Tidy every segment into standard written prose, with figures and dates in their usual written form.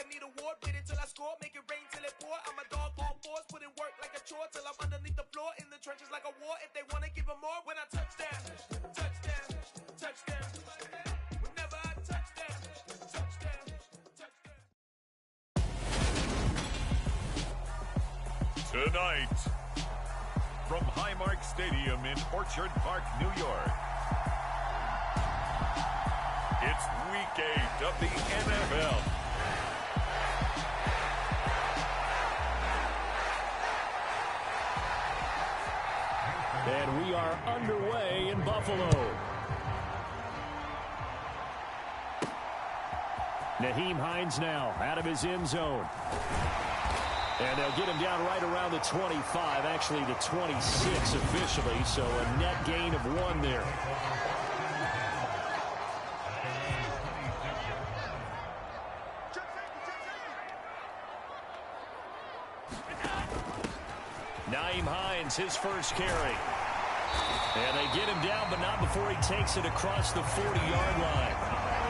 I need a ward, wait until I score, make it rain till it pour. I'm a dog on force, put in work like a chore till I'm underneath the floor, in the trenches like a war. If they wanna give them more, when I touch down, touchdown, touchdown. Whenever I touch down, touchdown, touchdown. Tonight, from Highmark Stadium in Orchard Park, New York, it's Week 8 of the NFL. And we are underway in Buffalo. Nyheim Hines now out of his end zone. And they'll get him down right around the 25, actually the 26 officially, so a net gain of 1 there. Nyheim Hines, his first carry. And they get him down, but not before he takes it across the 40-yard line.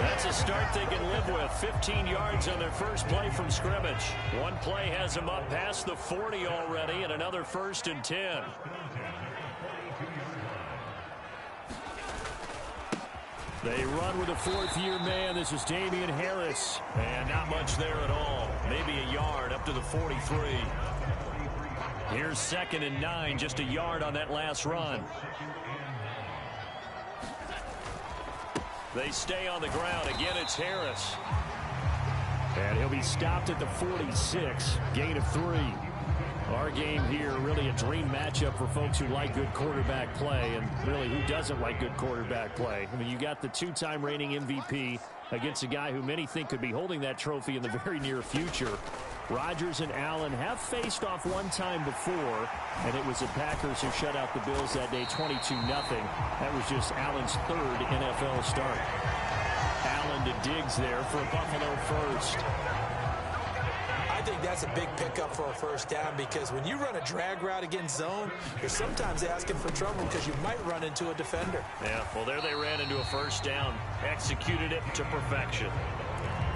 That's a start they can live with. 15 yards on their first play from scrimmage. One play has them up past the 40 already, and another 1st and 10. They run with a 4th-year man. This is Damian Harris. And not much there at all. Maybe a yard up to the 43. Here's 2nd and 9, just a yard on that last run. They stay on the ground. Again, it's Harris. And he'll be stopped at the 46, gain of 3. Our game here, really a dream matchup for folks who like good quarterback play, and really who doesn't like good quarterback play. I mean, you got the 2-time reigning MVP against a guy who many think could be holding that trophy in the very near future. Rodgers and Allen have faced off one time before, and it was the Packers who shut out the Bills that day 22-0. That was just Allen's 3rd NFL start. Allen to Diggs there for a Buffalo first. I think that's a big pickup for a first down, because when you run a drag route against zone, you're sometimes asking for trouble because you might run into a defender. Yeah, well, there they ran into a first down. Executed it to perfection.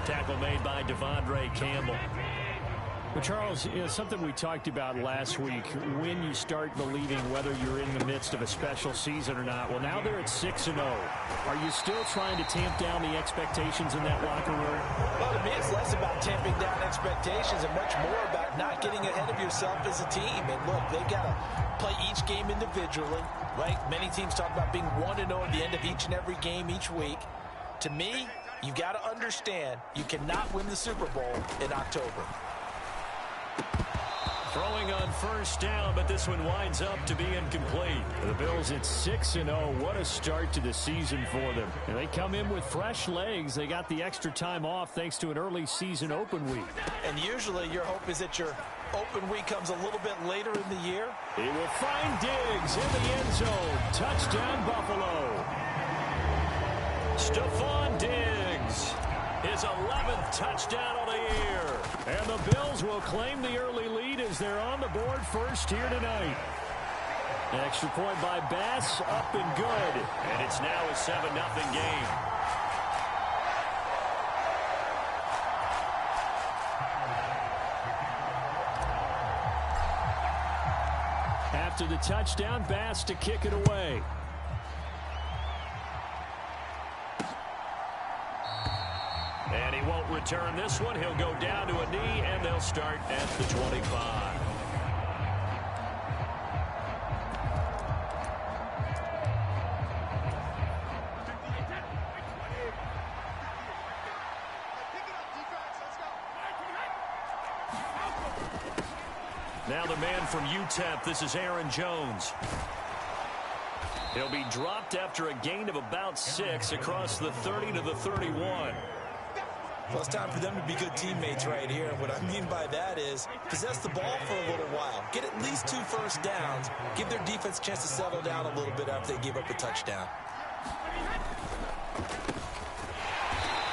Tackle made by Devondre Campbell. Well, Charles, something we talked about last week, when you start believing whether you're in the midst of a special season or not. Well, now they're at 6-0. Are you still trying to tamp down the expectations in that locker room? Well, to me, it's less about tamping down expectations and much more about not getting ahead of yourself as a team. And look, they've got to play each game individually, right? Many teams talk about being 1-0 at the end of each and every game each week. To me, you've got to understand you cannot win the Super Bowl in October. Throwing on first down, but this one winds up to be incomplete. The Bills at 6-0. What a start to the season for them. And they come in with fresh legs. They got the extra time off thanks to an early season open week. And usually your hope is that your open week comes a little bit later in the year. He will find Diggs in the end zone. Touchdown, Buffalo. Stephon Diggs. His 11th touchdown of the year. And the Bills will claim the early lead as they're on the board first here tonight. Extra point by Bass, up and good. And it's now a 7-0 game. After the touchdown, Bass to kick it away. And he won't return this one. He'll go down to a knee, and they'll start at the 25. Now the man from UTEP, this is Aaron Jones. He'll be dropped after a gain of about 6 across the 30 to the 31. Well, it's time for them to be good teammates right here. And what I mean by that is possess the ball for a little while. Get at least 2 first downs. Give their defense a chance to settle down a little bit after they give up a touchdown.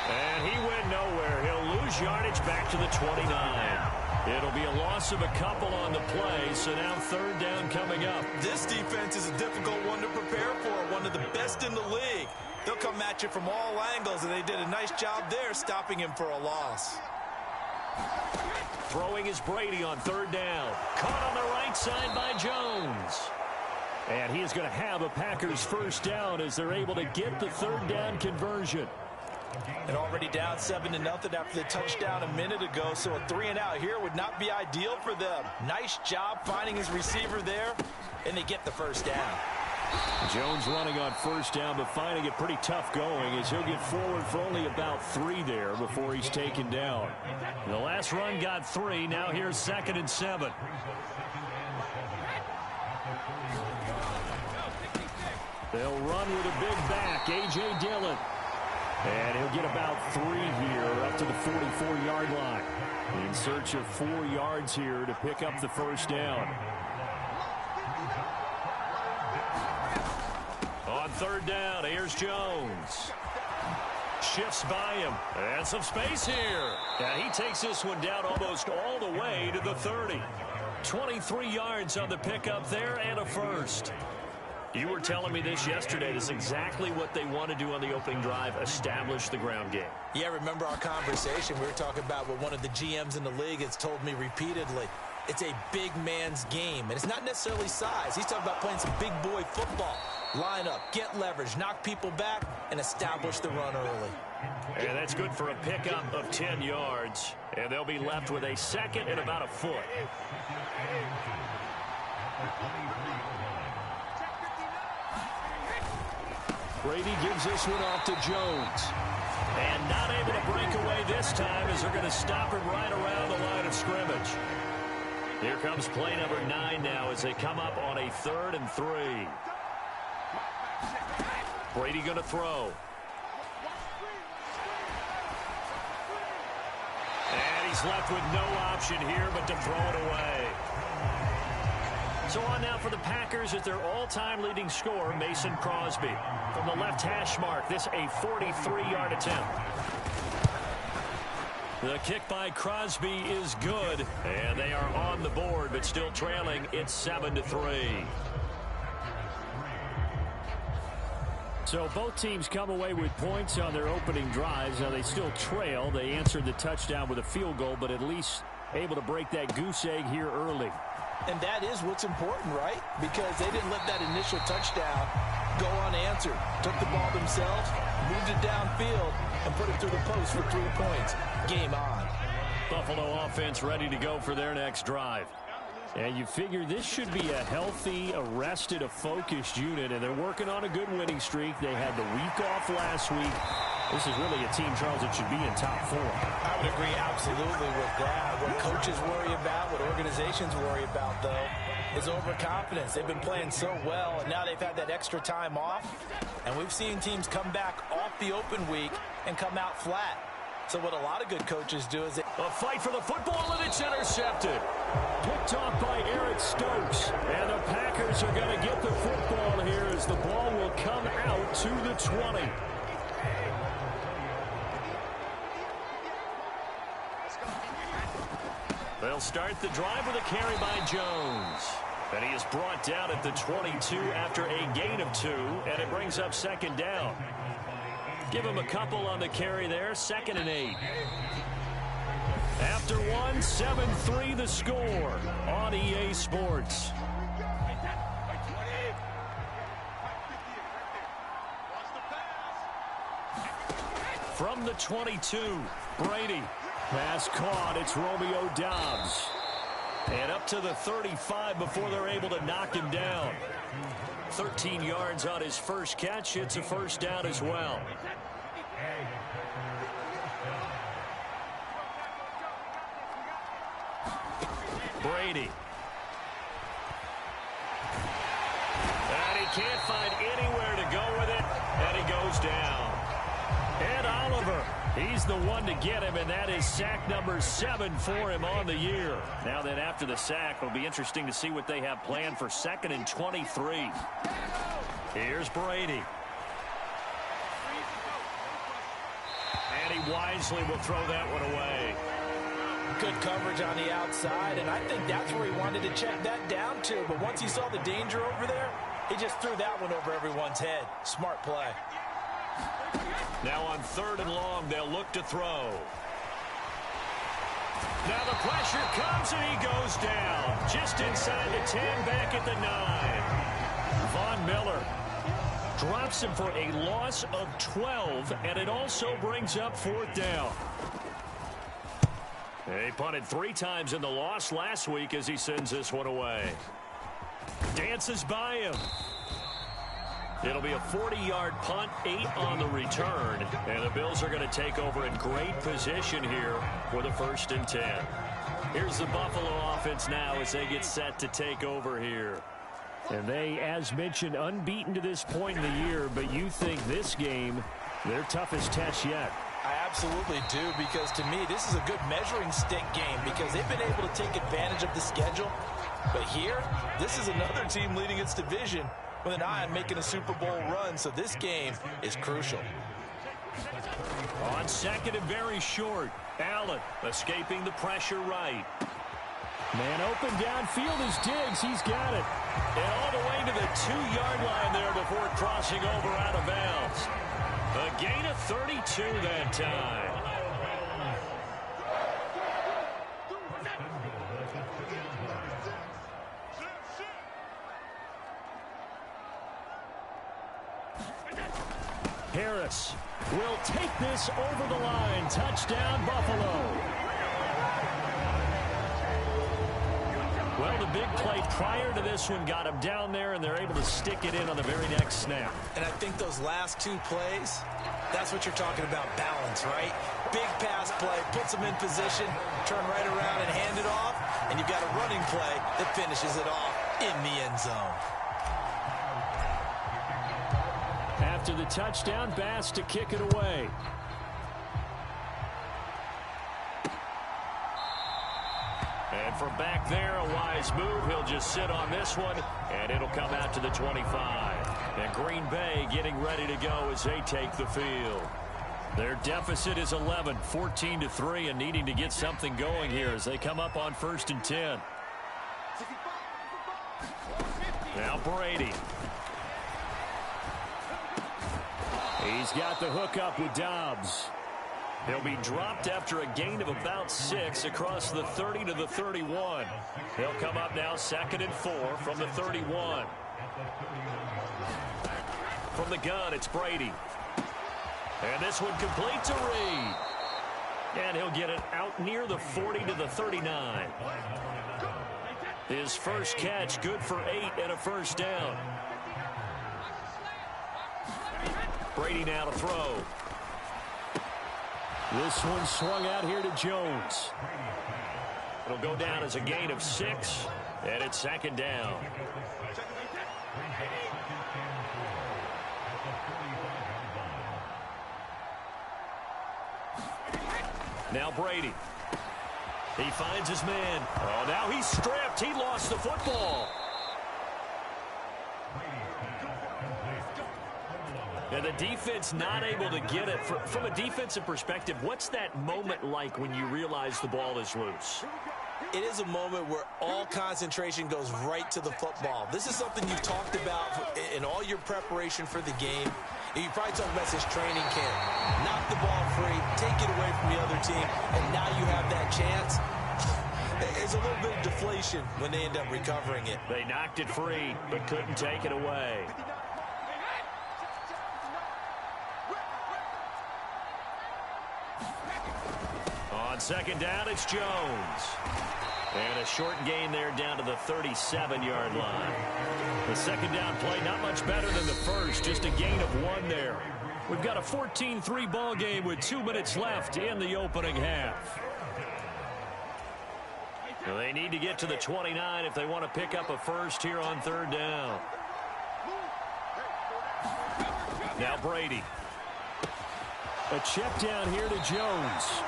And he went nowhere. He'll lose yardage back to the 29. It'll be a loss of a couple on the play, so now 3rd down coming up. This defense is a difficult one to prepare for, one of the best in the league. They'll come at you from all angles, and they did a nice job there stopping him for a loss. Throwing is Brady on third down. Caught on the right side by Jones. And he is going to have a Packers first down as they're able to get the third down conversion. And already down 7-0 after the touchdown a minute ago, so a 3-and-out here would not be ideal for them. Nice job finding his receiver there, and they get the first down. Jones running on first down, but finding it pretty tough going as he'll get forward for only about 3 there before he's taken down. The last run got 3. Now here's 2nd and 7. They'll run with a big back, A.J. Dillon. And he'll get about 3 here up to the 44-yard line. In search of 4 yards here to pick up the first down. On third down, here's Jones. Shifts by him. And some space here. And he takes this one down almost all the way to the 30. 23 yards on the pickup there and a first. You were telling me this yesterday. This is exactly what they want to do on the opening drive, establish the ground game. Yeah, remember our conversation. We were talking about what one of the GMs in the league has told me repeatedly. It's a big man's game, and it's not necessarily size. He's talking about playing some big boy football. Line up, get leverage, knock people back, and establish the run early. And that's good for a pickup of 10 yards. And they'll be left with a 2nd and about a foot. Brady gives this one off to Jones. And not able to break away this time as they're going to stop him right around the line of scrimmage. Here comes play number 9 now as they come up on a 3rd and 3. Brady going to throw. And he's left with no option here but to throw it away. So on now for the Packers at their all-time leading scorer, Mason Crosby. From the left hash mark, this a 43-yard attempt. The kick by Crosby is good, and they are on the board, but still trailing. It's 7-3. So both teams come away with points on their opening drives. Now they still trail. They answered the touchdown with a field goal, but at least able to break that goose egg here early. And that is what's important, right? Because they didn't let that initial touchdown go unanswered. Took the ball themselves, moved it downfield, and put it through the post for 3 points. Game on. Buffalo offense ready to go for their next drive. And you figure this should be a healthy, arrested, a focused unit, and they're working on a good winning streak. They had the week off last week. This is really a team, Charles, that should be in top 4. I would agree absolutely with that. What coaches worry about, what organizations worry about, though, is overconfidence. They've been playing so well, and now they've had that extra time off. And we've seen teams come back off the open week and come out flat. So what a lot of good coaches do is a fight for the football, and it's intercepted. Picked off by Eric Stokes. And the Packers are going to get the football here as the ball will come out to the 20. They'll start the drive with a carry by Jones. And he is brought down at the 22 after a gain of 2, and it brings up 2nd down. Give him a couple on the carry there, 2nd and 8. After 1, 7-3 the score on EA Sports. From the 22, Brady. Pass caught. It's Romeo Doubs. And up to the 35 before they're able to knock him down. 13 yards on his first catch. It's a first down as well. Brady. And he can't find anywhere to go with it. And he goes down. And Oliver, he's the one to get him, and that is sack number 7 for him on the year. Now then, after the sack, it'll be interesting to see what they have planned for 2nd and 23. Here's Brady. And he wisely will throw that one away. Good coverage on the outside, and I think that's where he wanted to check that down to. But once he saw the danger over there, he just threw that one over everyone's head. Smart play. Now on 3rd and long, they'll look to throw. Now the pressure comes and he goes down. Just inside the 10, back at the 9. Von Miller drops him for a loss of 12, and it also brings up 4th down. He punted 3 times in the loss last week as he sends this one away. Dances by him. It'll be a 40-yard punt, 8 on the return, and the Bills are going to take over in great position here for the 1st and 10. Here's the Buffalo offense now as they get set to take over here. And they, as mentioned, unbeaten to this point in the year, but you think this game, their toughest test yet. I absolutely do, because to me, this is a good measuring stick game because they've been able to take advantage of the schedule. But here, this is another team leading its division with an eye on making a Super Bowl run, so this game is crucial. On 2nd and very short, Allen escaping the pressure right. Man open downfield is Diggs. He's got it. And all the way to the 2-yard line there before crossing over out of bounds. A gain of 32 that time. Harris will take this over the line. Touchdown, Buffalo. Well, the big play prior to this one got him down there, and they're able to stick it in on the very next snap. And I think those last 2 plays, that's what you're talking about, balance, right? Big pass play, puts them in position, turn right around and hand it off, and you've got a running play that finishes it off in the end zone. After the touchdown, Bass to kick it away. And from back there, a wise move. He'll just sit on this one, and it'll come out to the 25. And Green Bay getting ready to go as they take the field. Their deficit is 11, 14-3, and needing to get something going here as they come up on 1st and 10. Now Brady. He's got the hook up with Dobbs. He'll be dropped after a gain of about 6 across the 30 to the 31. He'll come up now 2nd and 4 from the 31. From the gun, it's Brady. And this one completes a read. And he'll get it out near the 40 to the 39. His first catch, good for 8 and a 1st down. Brady now to throw. This one swung out here to Jones. It'll go down as a gain of 6, and it's 2nd down. Now Brady. He finds his man. Oh, now he's stripped. He lost the football. And the defense not able to get it. From a defensive perspective, what's that moment like when you realize the ball is loose? It is a moment where all concentration goes right to the football. This is something you've talked about in all your preparation for the game. You probably talked about this training camp. Knock the ball free, take it away from the other team, and now you have that chance. There's a little bit of deflation when they end up recovering it. They knocked it free, but couldn't take it away. On 2nd down, it's Jones. And a short gain there down to the 37-yard line. The 2nd down play, not much better than the first, just a gain of 1 there. We've got a 14-3 ball game with 2 minutes left in the opening half. Well, they need to get to the 29 if they want to pick up a first here on 3rd down. Now Brady. A check down here to Jones.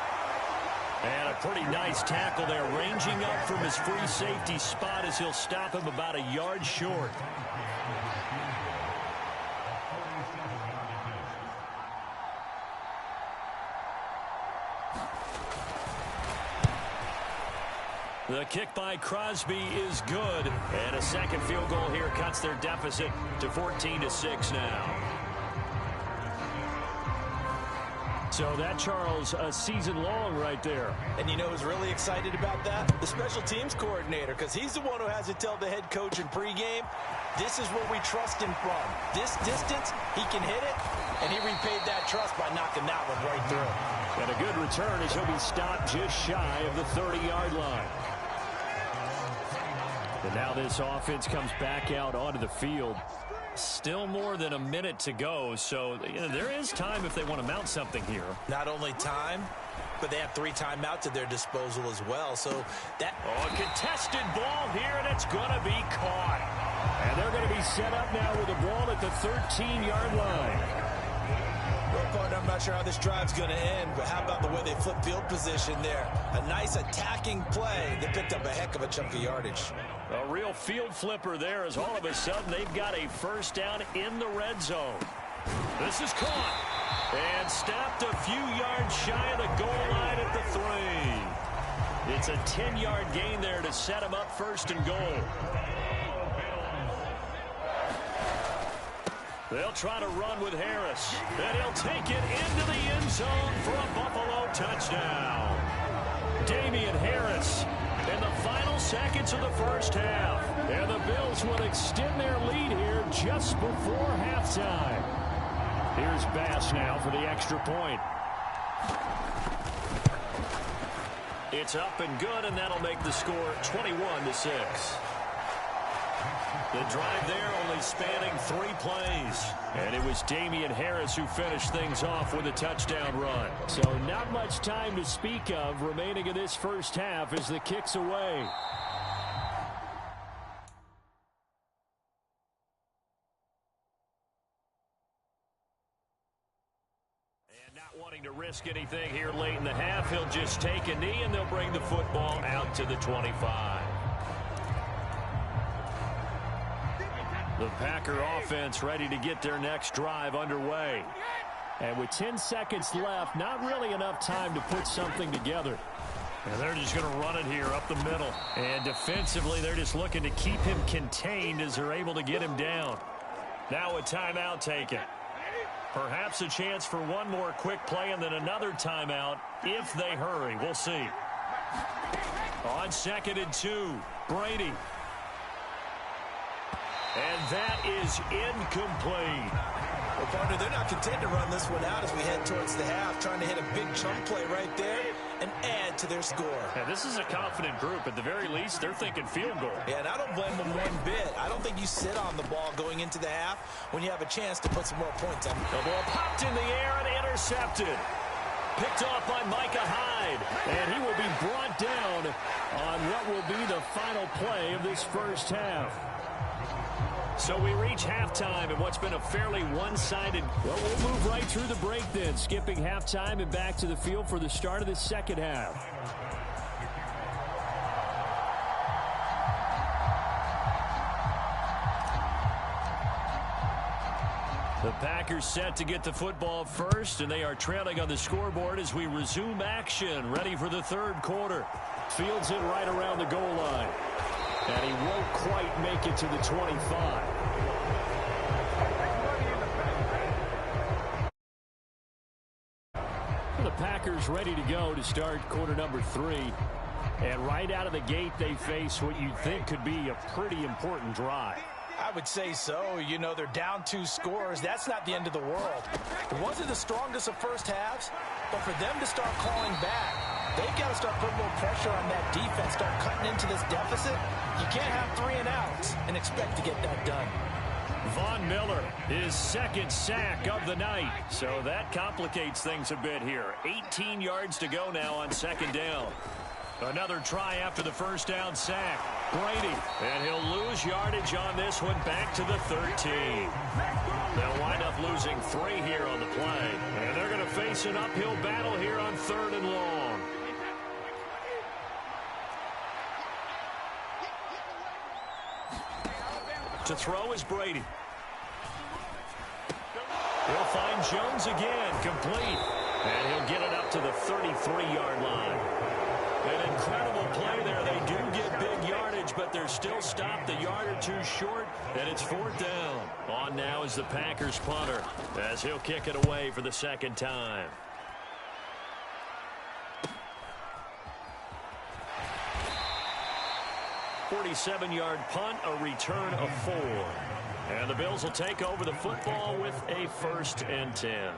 And a pretty nice tackle there, ranging up from his free safety spot as he'll stop him about a yard short. The kick by Crosby is good. And a second field goal here cuts their deficit to 14-6 now. So that, Charles, a season long right there. And you know who's really excited about that? The special teams coordinator, because he's the one who has to tell the head coach in pregame, this is where we trust him from. This distance, he can hit it, and he repaid that trust by knocking that one right through. And a good return as he'll be stopped just shy of the 30-yard line. And now this offense comes back out onto the field. Still more than a minute to go, so there is time if they want to mount something here. Not only time, but they have 3 timeouts at their disposal as well. So that a contested ball here, and it's going to be caught. And they're going to be set up now with the ball at the 13-yard line. Well, partner, I'm not sure how this drive's going to end, but how about the way they flip field position there? A nice attacking play. They picked up a heck of a chunk of yardage. A real field flipper there as all of a sudden they've got a first down in the red zone. This is caught and snapped a few yards shy of the goal line at the 3. It's a 10-yard gain there to set him up first and goal. They'll try to run with Harris, and he'll take it into the end zone for a Buffalo touchdown. Damian Harris in the final seconds of the first half. And the Bills will extend their lead here just before halftime. Here's Bass now for the extra point. It's up and good, and that'll make the score 21-6. The drive there only spanning 3 plays. And it was Damian Harris who finished things off with a touchdown run. So not much time to speak of remaining in this first half as the kick's away. And not wanting to risk anything here late in the half, he'll just take a knee and they'll bring the football out to the 25. The Packer offense ready to get their next drive underway. And with 10 seconds left, not really enough time to put something together. And they're just going to run it here up the middle. And defensively, they're just looking to keep him contained as they're able to get him down. Now a timeout taken. Perhaps a chance for one more quick play and then another timeout if they hurry. We'll see. On 2nd and 2, Brady. And that is incomplete. Well, partner, they're not content to run this one out as we head towards the half, trying to hit a big chunk play right there and add to their score. Yeah, this is a confident group. At the very least, they're thinking field goal. Yeah, and I don't blame them one bit. I don't think you sit on the ball going into the half when you have a chance to put some more points on. The ball popped in the air and intercepted. Picked off by Micah Hyde. And he will be brought down on what will be the final play of this first half. So we reach halftime in what's been a fairly one-sided. Well, we'll move right through the break then, skipping halftime and back to the field for the start of the second half. The Packers set to get the football first, and they are trailing on the scoreboard as we resume action, ready for the third quarter. Fields it right around the goal line. And he won't quite make it to the 25. The Packers ready to go to start quarter number 3. And right out of the gate, they face what you think could be a pretty important drive. I would say so. You know, they're down 2 scores. That's not the end of the world. It wasn't the strongest of first halves, but for them to start calling back, they've got to start putting a little pressure on that defense, start cutting into this deficit. You can't have 3 and outs and expect to get that done. Von Miller, his 2nd sack of the night. So that complicates things a bit here. 18 yards to go now on 2nd down. Another try after the first down sack. Brady, and he'll lose yardage on this one back to the 13. They'll wind up losing 3 here on the play. And they're going to face an uphill battle here on 3rd and long. To throw is Brady. He'll find Jones again, complete. And he'll get it up to the 33-yard line. An incredible play there. They do get big yardage, but they're still stopped a yard or 2 short, and it's 4th down. On now is the Packers punter, as he'll kick it away for the 2nd time. 47-yard punt, a return of 4. And the Bills will take over the football with a 1st and 10.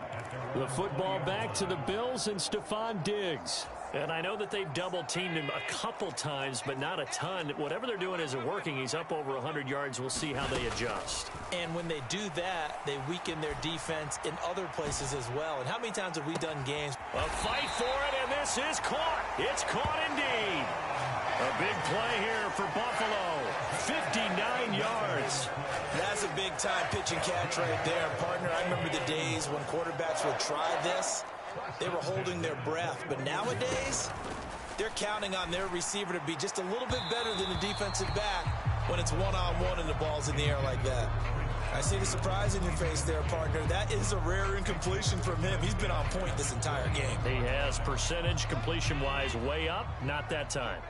The football back to the Bills and Stephon Diggs. And I know that they've double-teamed him a couple times, but not a ton. Whatever they're doing isn't working. He's up over 100 yards. We'll see how they adjust. And when they do that, they weaken their defense in other places as well. And how many times have we done games? A fight for it, and this is caught. It's caught indeed. A big play here for Buffalo. 59 yards. That's a big-time pitch and catch right there, partner. I remember the days when quarterbacks would try this. They were holding their breath. But nowadays, they're counting on their receiver to be just a little bit better than the defensive back when it's one-on-one and the ball's in the air like that. I see the surprise in your face there, partner. That is a rare incompletion from him. He's been on point this entire game. He has percentage completion-wise way up. Not that time.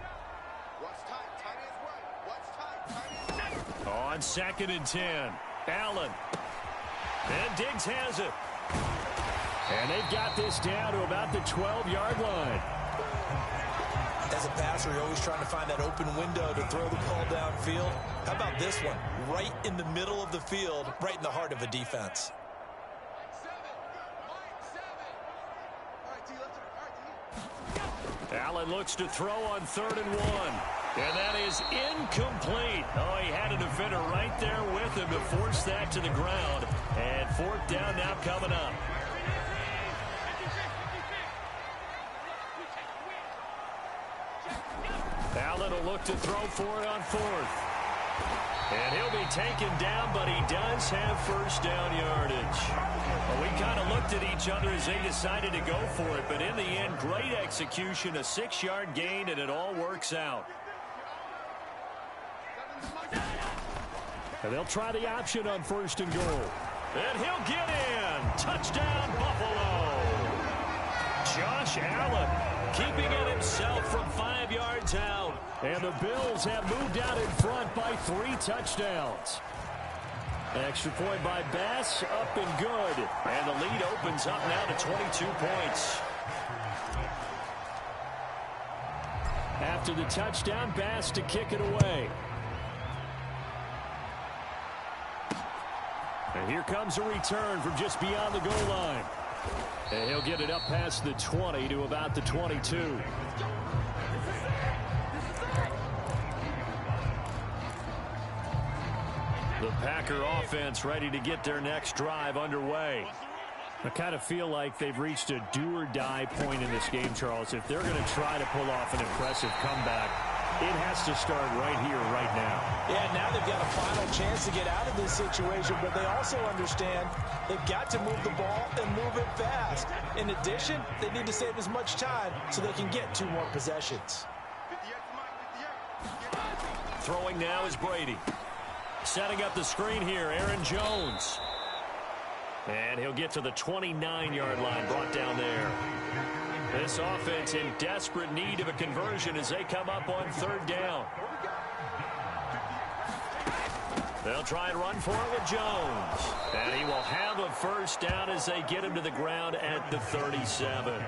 On 2nd and 10, Allen. And Diggs has it. And they've got this down to about the 12-yard line. As a passer, you're always trying to find that open window to throw the ball downfield. How about this one? Right in the middle of the field, right in the heart of a defense. Allen looks to throw on 3rd and 1. And that is incomplete. Oh, he had a defender right there with him to force that to the ground. And 4th down now coming up. Allen will look to throw for it on 4th. And he'll be taken down, but he does have 1st down yardage. Well, we kind of looked at each other as they decided to go for it. But in the end, great execution, a 6-yard gain, and it all works out. And they'll try the option on 1st and goal. And he'll get in. Touchdown, Buffalo. Josh Allen keeping it himself from 5 yards out. And the Bills have moved out in front by 3 touchdowns. Extra point by Bass, up and good. And the lead opens up now to 22 points. After the touchdown, Bass to kick it away. And here comes a return from just beyond the goal line. And he'll get it up past the 20 to about the 22. The Packer offense ready to get their next drive underway. I kind of feel like they've reached a do-or-die point in this game, Charles. If they're going to try to pull off an impressive comeback, it has to start right here, right now. Yeah, now they've got a final chance to get out of this situation, but they also understand they've got to move the ball and move it fast. In addition, they need to save as much time so they can get 2 more possessions. Throwing now is Brady. Setting up the screen here, Aaron Jones. And he'll get to the 29-yard line, brought down there. This offense in desperate need of a conversion as they come up on 3rd down. They'll try and run for it with Jones. And he will have a 1st down as they get him to the ground at the 37.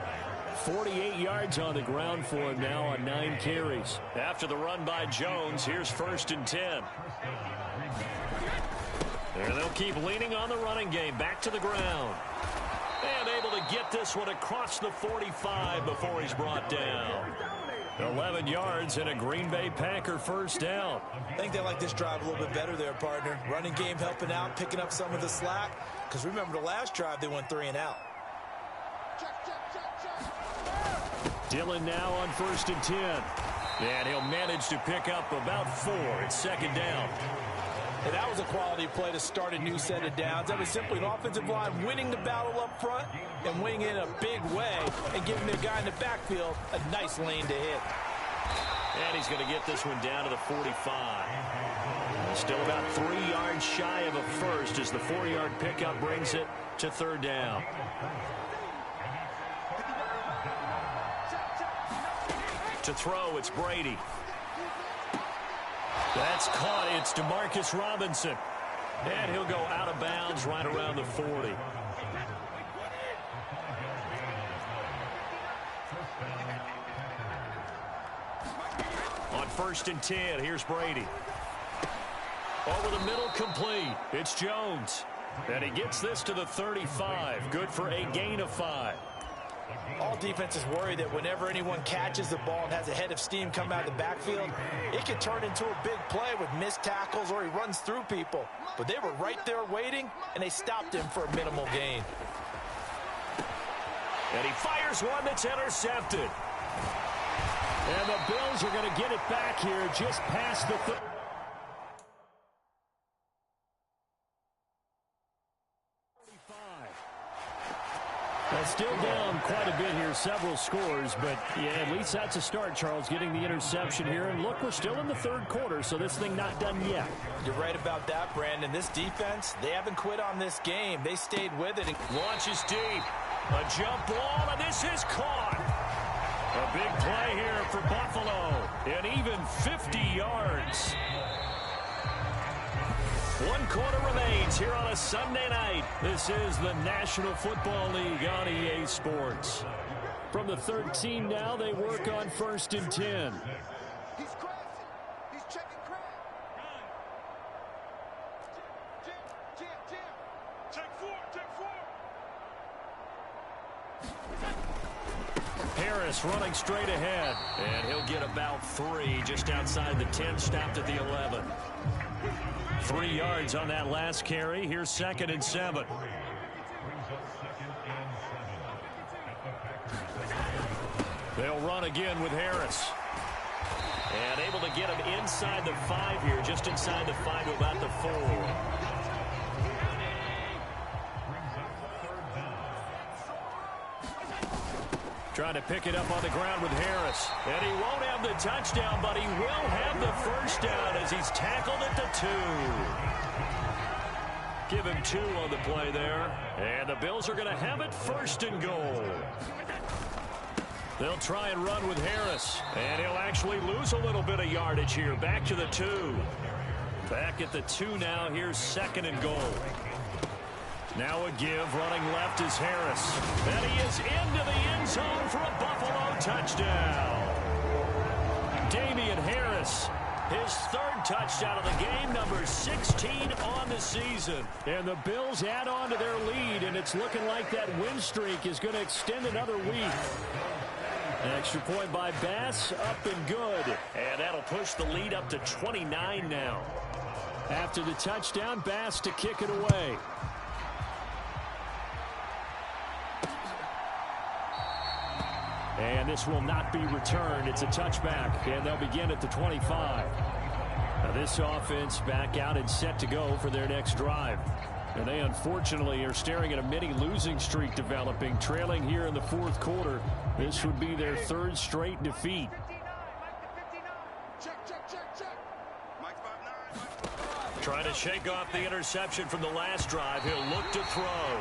48 yards on the ground for him now on 9 carries. After the run by Jones, here's 1st and 10. And they'll keep leaning on the running game. Back to the ground. And able to get this one across the 45 before he's brought down. 11 yards and a Green Bay Packer 1st down. I think they like this drive a little bit better there, partner. Running game helping out, picking up some of the slack. Because remember the last drive, they went 3 and out. Dillon now on 1st and 10. And he'll manage to pick up about 4. It's 2nd down. And that was a quality play to start a new set of downs. That was simply an offensive line winning the battle up front and winning it in a big way and giving their guy in the backfield a nice lane to hit. And he's going to get this one down to the 45. Still about 3 yards shy of a 1st as the 4-yard pickup brings it to 3rd down. To throw, it's Brady. That's caught. It's Demarcus Robinson. And he'll go out of bounds right around the 40. On first and 10. Here's Brady. Over the middle, complete. It's Jones. And he gets this to the 35. Good for a gain of 5. All defenses worry that whenever anyone catches the ball and has a head of steam come out of the backfield, it could turn into a big play with missed tackles or he runs through people. But they were right there waiting, and they stopped him for a minimal gain. And he fires one that's intercepted. And the Bills are going to get it back here just past the 30. Still down quite a bit here, several scores, but yeah, at least that's a start, Charles, getting the interception here. And look, we're still in the third quarter, so this thing not done yet. You're right about that, Brandon. This defense, they haven't quit on this game. They stayed with it. Launches deep. A jump ball, and this is caught. A big play here for Buffalo, and even 50 yards. 1 quarter remains here on a Sunday night. This is the National Football League on EA Sports. From the 13 now, they work on first and 10. He's crashing. He's checking crack. Jam. Check 4. Harris running straight ahead, and he'll get about 3 just outside the 10, stopped at the 11. 3 yards on that last carry. Here's 2nd and 7. They'll run again with Harris. And able to get him inside the 5 here, just inside the 5 to about the 4. Trying to pick it up on the ground with Harris. And he won't have the touchdown, but he will have the first down as he's tackled at the 2. Give him 2 on the play there. And the Bills are going to have it first and goal. They'll try and run with Harris. And he'll actually lose a little bit of yardage here. Back to the 2. Back at the 2 now. Here's 2nd and goal. Now a give, running left is Harris. And he is into the end zone for a Buffalo touchdown. Damian Harris, his 3rd touchdown of the game, number 16 on the season. And the Bills add on to their lead, and it's looking like that win streak is going to extend another week. An extra point by Bass, up and good. And that'll push the lead up to 29 now. After the touchdown, Bass to kick it away. And this will not be returned. It's a touchback, and they'll begin at the 25. Now this offense back out and set to go for their next drive. And they unfortunately are staring at a mini losing streak developing, trailing here in the 4th quarter. This would be their 3rd straight defeat. Trying to shake off the interception from the last drive. He'll look to throw.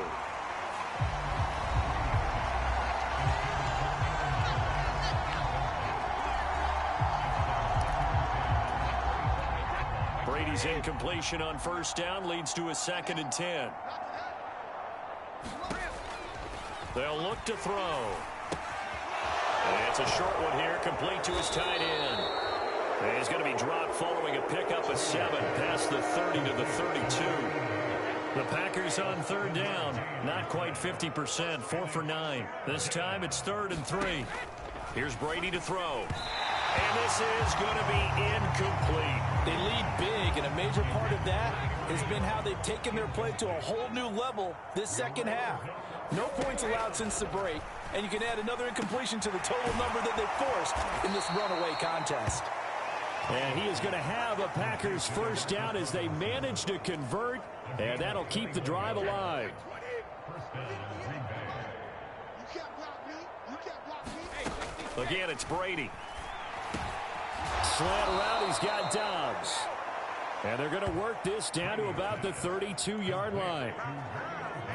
Brady's incompletion on first down leads to a 2nd and 10. They'll look to throw. And it's a short one here, complete to his tight end. And he's going to be dropped following a pickup of 7 past the 30 to the 32. The Packers on 3rd down, not quite 50%, 4 for 9. This time it's 3rd and 3. Here's Brady to throw. And this is going to be incomplete. They lead big, and a major part of that has been how they've taken their play to a whole new level this second half. No points allowed since the break, and you can add another incompletion to the total number that they forced in this runaway contest. And he is going to have a Packers first down as they manage to convert, and that'll keep the drive alive. Again, it's Brady. Slant around, he's got Dobbs. And they're going to work this down to about the 32-yard line.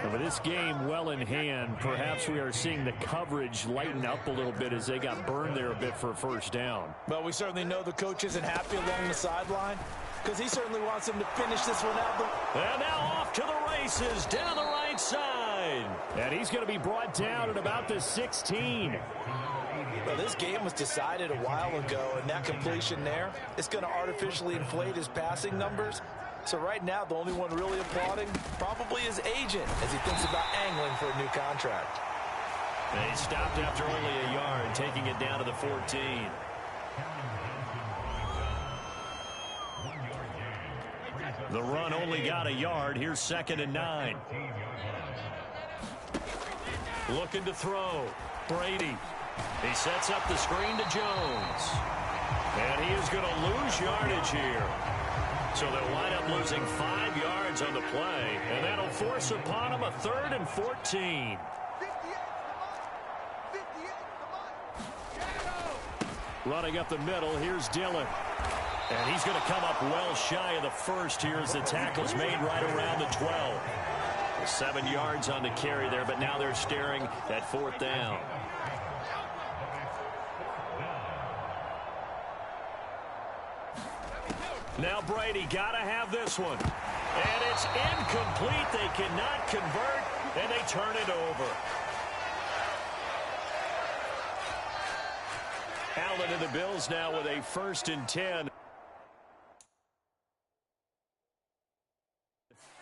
And with this game well in hand, perhaps we are seeing the coverage lighten up a little bit as they got burned there a bit for a first down. Well, we certainly know the coach isn't happy along the sideline because he certainly wants them to finish this one out. And now off to the races down the right side. And he's going to be brought down at about the 16. Well, this game was decided a while ago, and that completion there is going to artificially inflate his passing numbers. So right now, the only one really applauding probably his agent as he thinks about angling for a new contract. They stopped after only a yard, taking it down to the 14. The run only got a yard. Here's 2nd and 9. Looking to throw. Brady. He sets up the screen to Jones. And he is going to lose yardage here. So they'll wind up losing 5 yards on the play. And that'll force upon him a 3rd and 14. Running up the middle, here's Dillon. And he's going to come up well shy of the first here as the tackle's made right around the 12. 7 yards on the carry there, but now they're staring at 4th down. Now Brady got to have this one. And it's incomplete. They cannot convert, and they turn it over. Allen and the Bills now with a 1st and 10.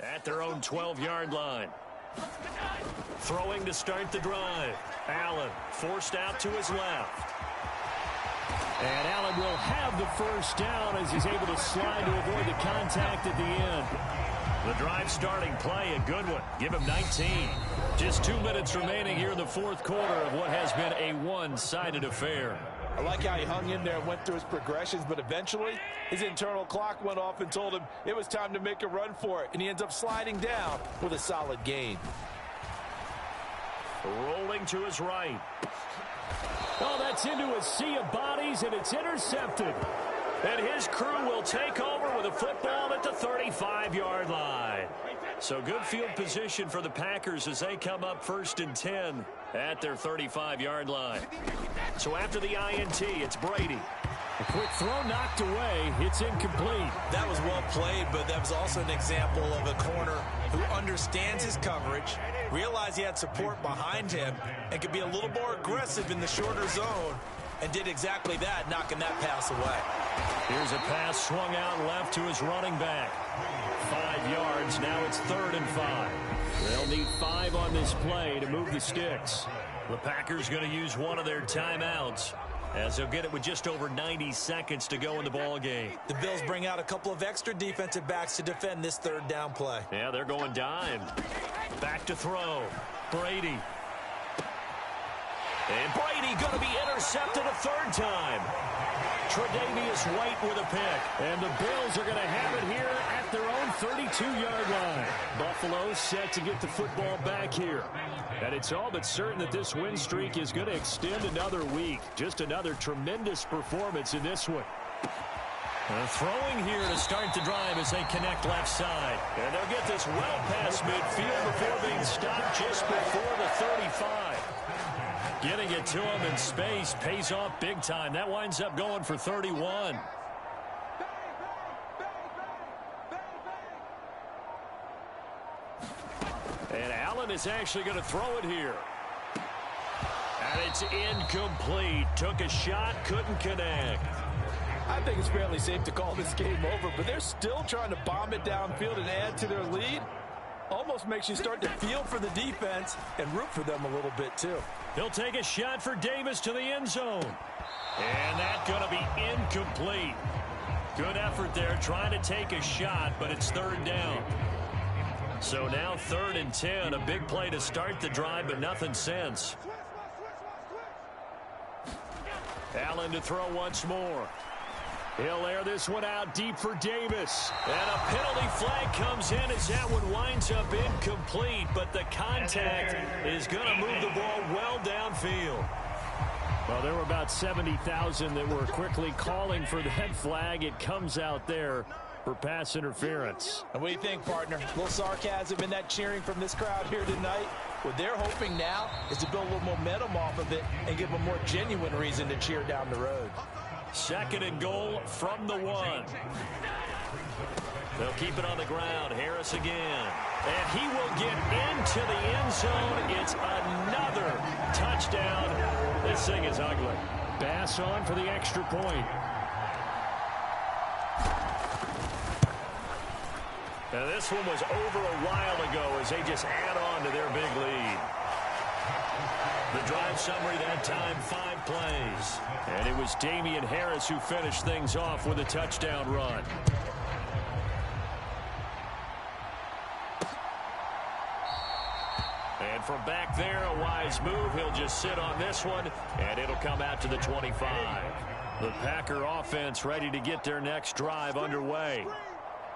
At their own 12-yard line. Throwing to start the drive. Allen forced out to his left. And Allen will have the 1st down as he's able to slide to avoid the contact at the end. The drive starting play, a good one. Give him 19. Just 2 minutes remaining here in the 4th quarter of what has been a one-sided affair. I like how he hung in there and went through his progressions, but eventually his internal clock went off and told him it was time to make a run for it, and he ends up sliding down with a solid gain. Rolling to his right. Oh, that's into a sea of bodies, and it's intercepted. And his crew will take over with a football at the 35-yard line. So good field position for the Packers as they come up 1st and 10 at their 35-yard line. So after the INT, it's Brady. A quick throw knocked away. It's incomplete. That was well played, but that was also an example of a corner who understands his coverage, realized he had support behind him, and could be a little more aggressive in the shorter zone, and did exactly that, knocking that pass away. Here's a pass swung out left to his running back. 5 yards. Now it's 3rd and 5. They'll need 5 on this play to move the sticks. The Packers going to use one of their timeouts as they'll get it with just over 90 seconds to go in the ball game. The Bills bring out a couple of extra defensive backs to defend this 3rd down play. Yeah, they're going dime. Back to throw. Brady. And Brady going to be intercepted a 3rd time. Tre'Davious White with a pick. And the Bills are going to have it here at their own 32-yard line. Buffalo set to get the football back here. And it's all but certain that this win streak is going to extend another week. Just another tremendous performance in this one. Throwing here to start the drive as they connect left side. And they'll get this well past midfield before being stopped just before the 35. Getting it to him in space pays off big time. That winds up going for 31. And Allen is actually going to throw it here. And it's incomplete. Took a shot, couldn't connect. I think it's fairly safe to call this game over, but they're still trying to bomb it downfield and add to their lead. Almost makes you start to feel for the defense and root for them a little bit, too. He'll take a shot for Davis to the end zone. And that's going to be incomplete. Good effort there trying to take a shot, but it's 3rd down. So now 3rd and 10. A big play to start the drive, but nothing since. Allen to throw once more. He'll air this one out deep for Davis. And a penalty flag comes in as that one winds up incomplete. But the contact is going to move the ball well downfield. Well, there were about 70,000 that were quickly calling for that flag. It comes out there for pass interference. And what do you think, partner? A little sarcasm in that cheering from this crowd here tonight. What they're hoping now is to build a little momentum off of it and give them a more genuine reason to cheer down the road. 2nd and goal from the 1. They'll keep it on the ground. Harris again. And he will get into the end zone. It's another touchdown. This thing is ugly. Bass on for the extra point. Now this one was over a while ago as they just add on to their big lead. The drive summary that time, 5 plays. And it was Damian Harris who finished things off with a touchdown run. And from back there, a wise move. He'll just sit on this one, and it'll come out to the 25. The Packer offense ready to get their next drive underway.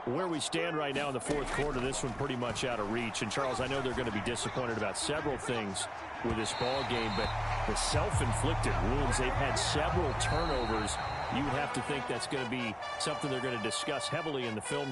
Where we stand right now in the fourth quarter, this one pretty much out of reach. And, Charles, I know they're going to be disappointed about several things with this ball game, but the self-inflicted wounds, they've had several turnovers. You would have to think that's going to be something they're going to discuss heavily in the film.